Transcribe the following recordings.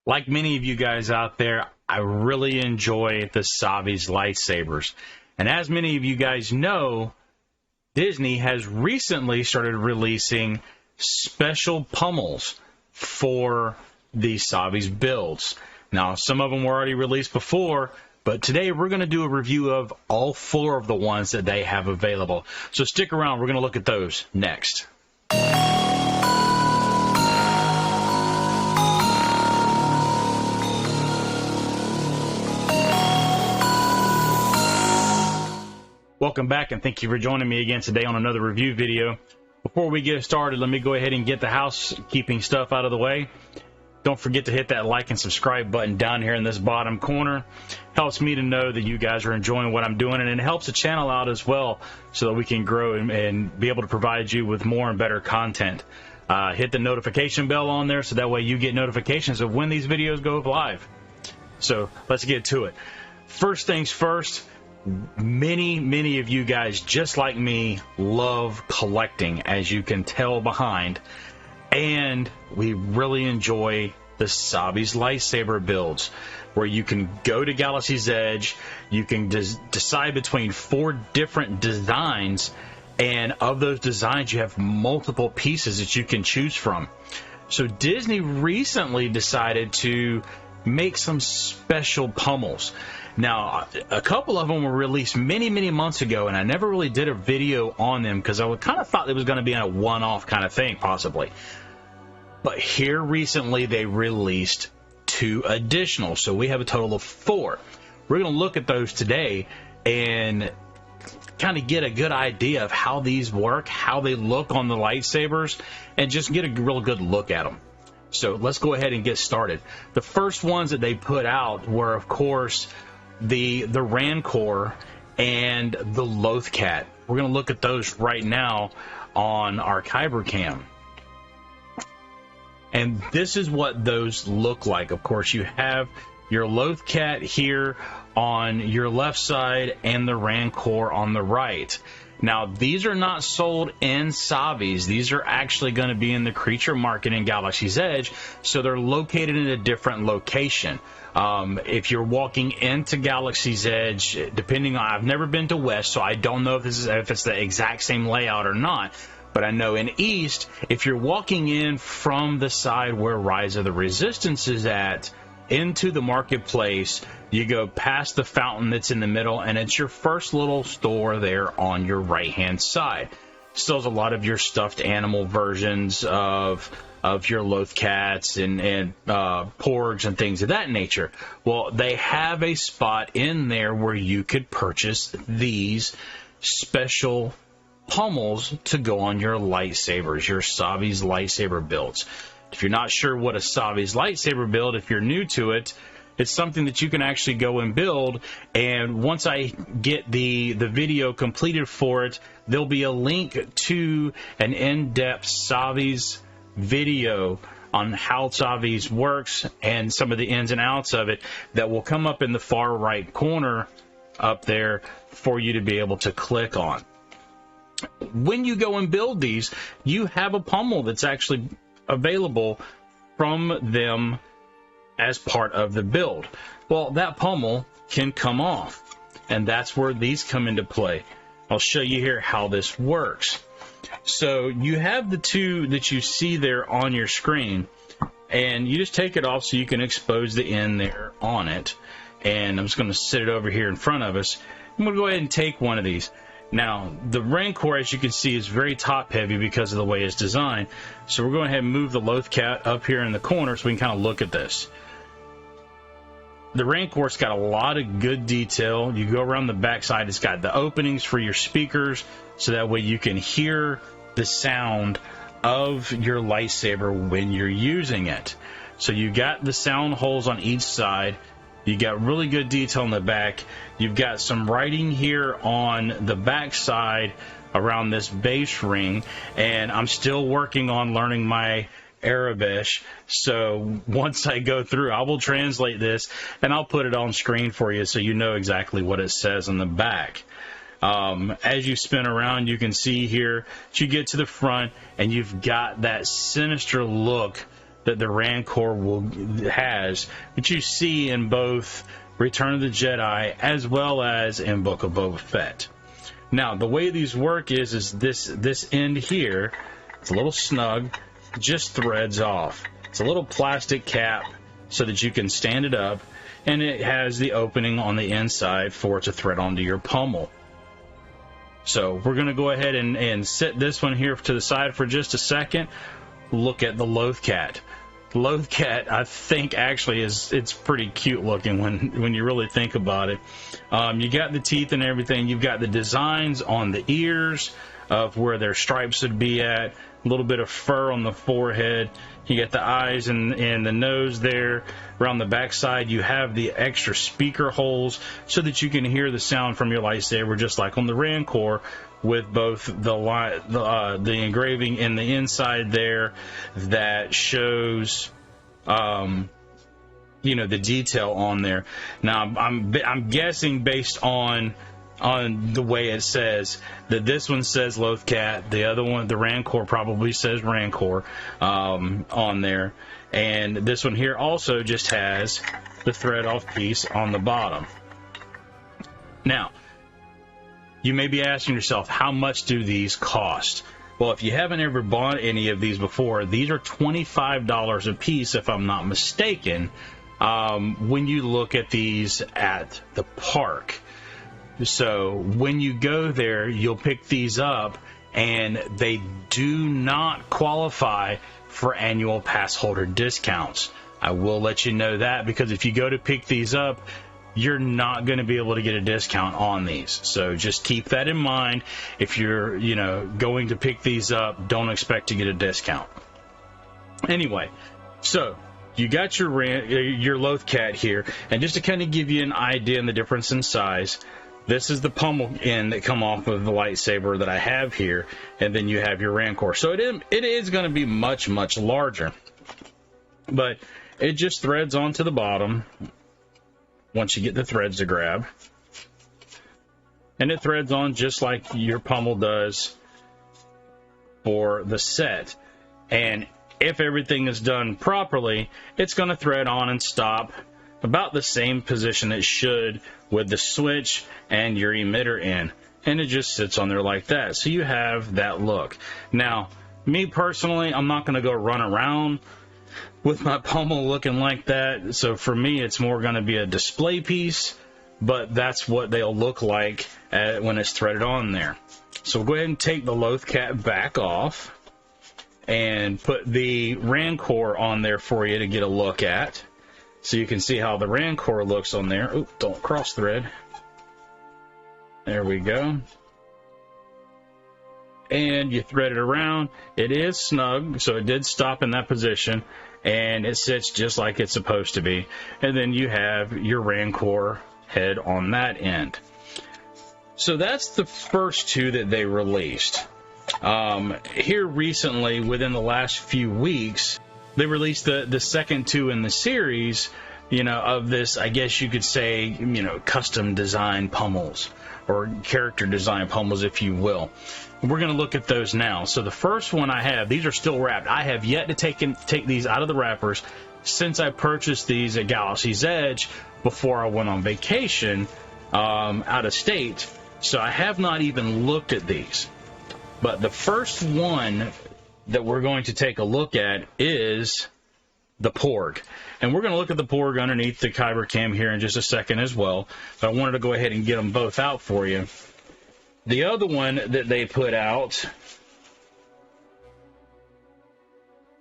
Like many of you guys out there, I really enjoy the Savi's lightsabers. And as many of you guys know, Disney has recently started releasing special pummels for the Savi's builds. Now, some of them were already released before, but today we're going to do a review of all 4 of the ones that they have available. So stick around, we're going to look at those next. Welcome back, and thank you for joining me again today on another review video. Before we get started, let me go ahead and get the housekeeping stuff out of the way. Don't forget to hit that like and subscribe button down here in this bottom corner. Helps me to know that you guys are enjoying what I'm doing, and it helps the channel out as well so that we can grow and be able to provide you with more and better content. Hit the notification bell on there so that way you get notifications of when these videos go live. So let's get to it. First things first. Many of you guys, just like me, love collecting, as you can tell behind, and we really enjoy the Savi's lightsaber builds, where you can go to Galaxy's Edge, you can decide between 4 different designs, and of those designs you have multiple pieces that you can choose from. So Disney recently decided to make some special pummels. Now, a couple of them were released many months ago, and I never really did a video on them because I kind of thought it was going to be a one-off kind of thing, possibly. But here recently, they released 2 additional, so we have a total of 4. We're going to look at those today and kind of get a good idea of how these work, how they look on the lightsabers, and just get a real good look at them. So let's go ahead and get started. The first ones that they put out were, of course, the Rancor and the Loth cat. We're going to look at those right now on our kyber cam. And this is what those look like. Of course, you have your Loth cat here on your left side and the Rancor on the right. Now, these are not sold in Savi's. These are actually going to be in the creature market in Galaxy's Edge, so they're located in a different location. If you're walking into Galaxy's Edge, depending on, I've never been to West, so I don't know if it's the exact same layout or not. But I know in East, if you're walking in from the side where Rise of the Resistance is at, into the marketplace, you go past the fountain that's in the middle, and it's your first little store there on your right-hand side. Still has a lot of your stuffed animal versions of your Loth cats and Porgs and things of that nature. Well, they have a spot in there where you could purchase these special pummels to go on your lightsabers, your Savi's lightsaber builds. If you're not sure what a Savi's lightsaber build, if you're new to it, it's something that you can actually go and build. And once I get the video completed for it, there'll be a link to an in-depth Savi's video on how Savi's works and some of the ins and outs of it that will come up in the far right corner up there for you to be able to click on. When you go and build these, you have a pummel that's actually available from them as part of the build. Well, that pummel can come off, and that's where these come into play. I'll show you here how this works. So you have the 2 that you see there on your screen, and you just take it off so you can expose the end there on it. And I'm just going to sit it over here in front of us. I'm going to go ahead and take one of these. Now, the Rancor, as you can see, is very top-heavy because of the way it's designed. So we're going ahead and move the Loth cat up here in the corner so we can kind of look at this. The Rancor's got a lot of good detail. You go around the backside, it's got the openings for your speakers, so that way you can hear the sound of your lightsaber when you're using it. So you got the sound holes on each side. You got really good detail in the back. You've got some writing here on the back side around this base ring, and I'm still working on learning my Arabic, so once I go through, I will translate this and I'll put it on screen for you so you know exactly what it says on the back. As you spin around, you can see here that you get to the front and you've got that sinister look that the Rancor has, that you see in both Return of the Jedi as well as in Book of Boba Fett. Now, the way these work is this end here, it's a little snug, just threads off. It's a little plastic cap so that you can stand it up, and it has the opening on the inside for it to thread onto your pommel. So we're going to go ahead and set this one here to the side for just a second. Look at the Loth cat. Loth cat, I think, actually it's pretty cute looking when you really think about it. You got the teeth and everything. You've got the designs on the ears of where their stripes would be at. A little bit of fur on the forehead. You got the eyes and the nose there. Around the backside, you have the extra speaker holes so that you can hear the sound from your lightsaber, just like on the Rancor, with both the engraving in the inside there that shows, the detail on there. Now, I'm guessing based on the way it says that this one says Loth cat, the other one, the Rancor, probably says Rancor on there, and this one here also just has the thread off piece on the bottom. Now, you may be asking yourself, how much do these cost? Well, if you haven't ever bought any of these before, these are $25 a piece, if I'm not mistaken, when you look at these at the park. So when you go there, you'll pick these up, and they do not qualify for annual pass holder discounts. I will let you know that, because if you go to pick these up, you're not going to be able to get a discount on these. So just keep that in mind. If you're, going to pick these up, don't expect to get a discount. Anyway, so you got your Loth cat here, and just to kind of give you an idea on the difference in size, this is the pommel end that come off of the lightsaber that I have here, and then you have your Rancor. So it is going to be much, much larger. But it just threads onto the bottom once you get the threads to grab. And it threads on just like your pommel does for the set. And if everything is done properly, it's going to thread on and stop about the same position it should with the switch and your emitter in. And it just sits on there like that. So you have that look. Now, me personally, I'm not going to go run around with my pommel looking like that. So for me, it's more going to be a display piece, but that's what they'll look like when it's threaded on there. So we'll go ahead and take the Loth cat back off and put the Rancor on there for you to get a look at. So you can see how the Rancor looks on there. Oop, don't cross thread. There we go. And you thread it around. It is snug, so it did stop in that position, and it sits just like it's supposed to be. And then you have your Rancor head on that end. So that's the first two that they released. Here recently, within the last few weeks, they released the second two in the series, of this, I guess you could say, custom design pummels, or character design pummels, if you will. We're going to look at those now. So the first one I have, these are still wrapped. I have yet to take these out of the wrappers since I purchased these at Galaxy's Edge before I went on vacation out of state. So I have not even looked at these. But the first one that we're going to take a look at is the Porg. And we're going to look at the Porg underneath the kyber cam here in just a second as well. But I wanted to go ahead and get them both out for you. The other one that they put out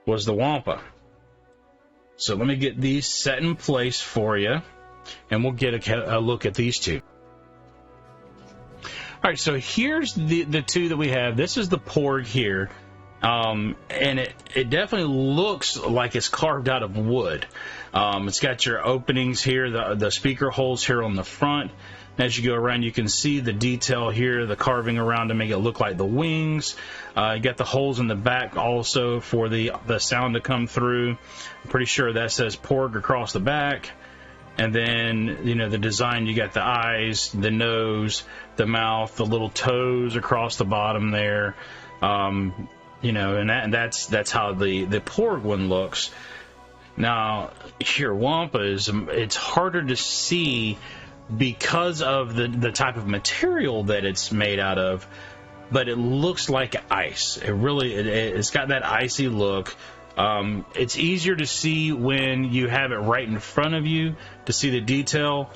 was the Wompa. So let me get these set in place for you, and we'll get a look at these two. All right, so here's the two that we have. This is the Porg here, and it definitely looks like it's carved out of wood. It's got your openings here, the speaker holes here on the front. As you go around, you can see the detail here, the carving around to make it look like the wings. You got the holes in the back also for the sound to come through. I'm pretty sure that says Porg across the back. And then, the design, you got the eyes, the nose, the mouth, the little toes across the bottom there. And that's how the Porg one looks. Now, here, Wompa is, it's harder to see because of the type of material that it's made out of, but it looks like ice. It's got that icy look. It's easier to see when you have it right in front of you to see the detail,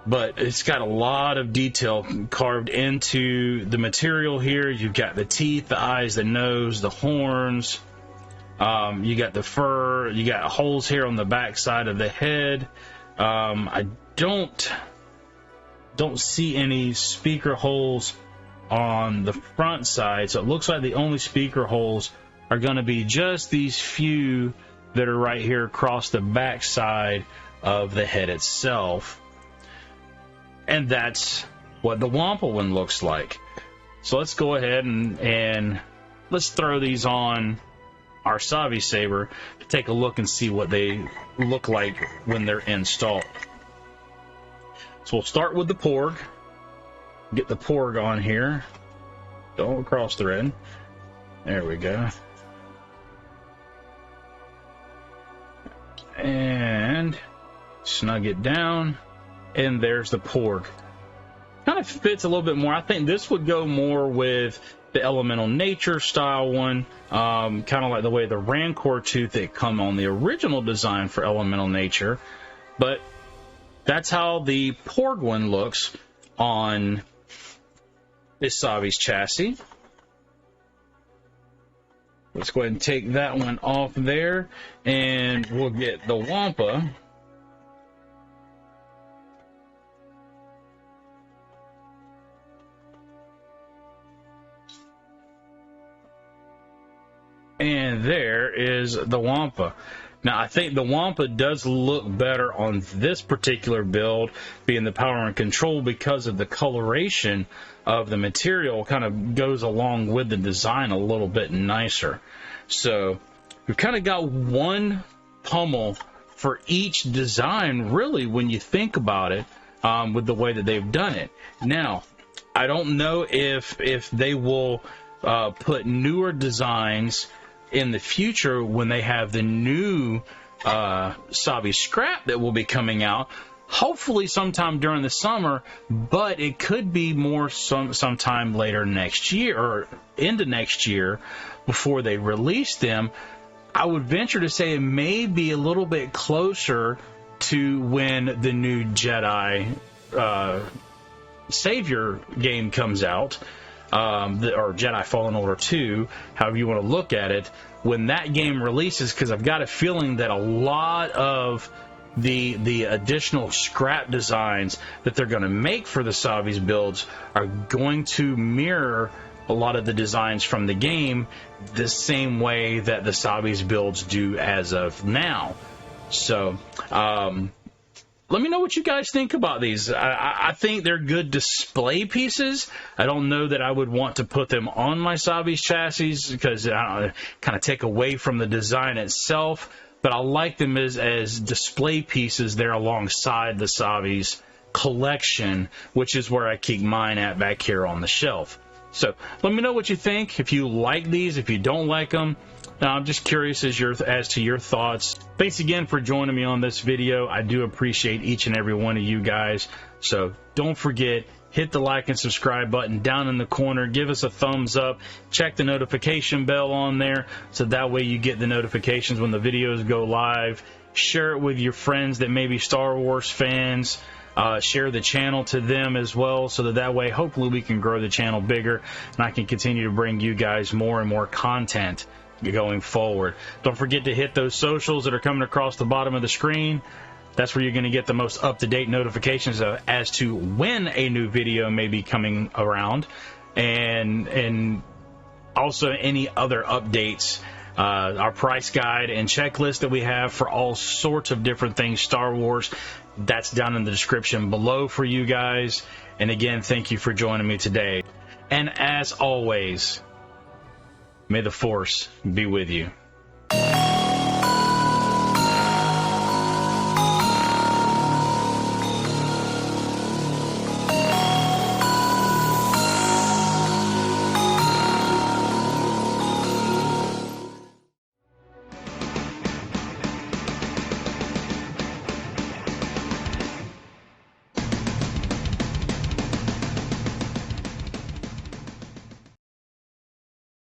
but it's got a lot of detail carved into the material here. You've got the teeth, the eyes, the nose, the horns. You got the fur. You got holes here on the back side of the head. I don't see any speaker holes on the front side, so it looks like the only speaker holes are going to be just these few that are right here across the back side of the head itself. And that's what the Wompa one looks like. So let's go ahead and let's throw these on our Savi saber to take a look and see what they look like when they're installed. So we'll start with the Porg. Get the Porg on here. Don't cross thread. There we go. And snug it down. And there's the Porg. Kind of fits a little bit more. I think this would go more with the elemental nature style one, kind of like the way the Rancor tooth that come on the original design for elemental nature. But that's how the Porg one looks on this Savi's chassis. Let's go ahead and take that one off there, and we'll get the Wompa. And there is the Wompa. Now, I think the Wompa does look better on this particular build, being the power and control, because of the coloration of the material kind of goes along with the design a little bit nicer. So we've kind of got one pummel for each design, really, when you think about it, with the way that they've done it. Now, I don't know if they will put newer designs in the future when they have the new Savi scrap that will be coming out, hopefully sometime during the summer, but it could be more sometime later next year or into next year before they release them. I would venture to say it may be a little bit closer to when the new Jedi Savior game comes out, or Jedi Fallen Order 2, however you want to look at it, when that game releases, because I've got a feeling that a lot of the additional scrap designs that they're going to make for the Savi's builds are going to mirror a lot of the designs from the game the same way that the Savi's builds do as of now. So, let me know what you guys think about these. I think they're good display pieces. I don't know that I would want to put them on my Savi's chassis because kind of take away from the design itself. But I like them as display pieces there alongside the Savi's collection, which is where I keep mine at back here on the shelf. So let me know what you think. If you like these, if you don't like them. I'm just curious as to your thoughts. Thanks again for joining me on this video. I do appreciate each and every one of you guys. So don't forget, hit the like and subscribe button down in the corner. Give us a thumbs up. Check the notification bell on there so that way you get the notifications when the videos go live. Share it with your friends that may be Star Wars fans. Share the channel to them as well so that way hopefully we can grow the channel bigger and I can continue to bring you guys more and more content going forward. Don't forget to hit those socials that are coming across the bottom of the screen. That's where you're going to get the most up-to-date notifications as to when a new video may be coming around, and also any other updates, our price guide and checklist that we have for all sorts of different things Star Wars. That's down in the description below for you guys. And again, thank you for joining me today. And as always, may the Force be with you.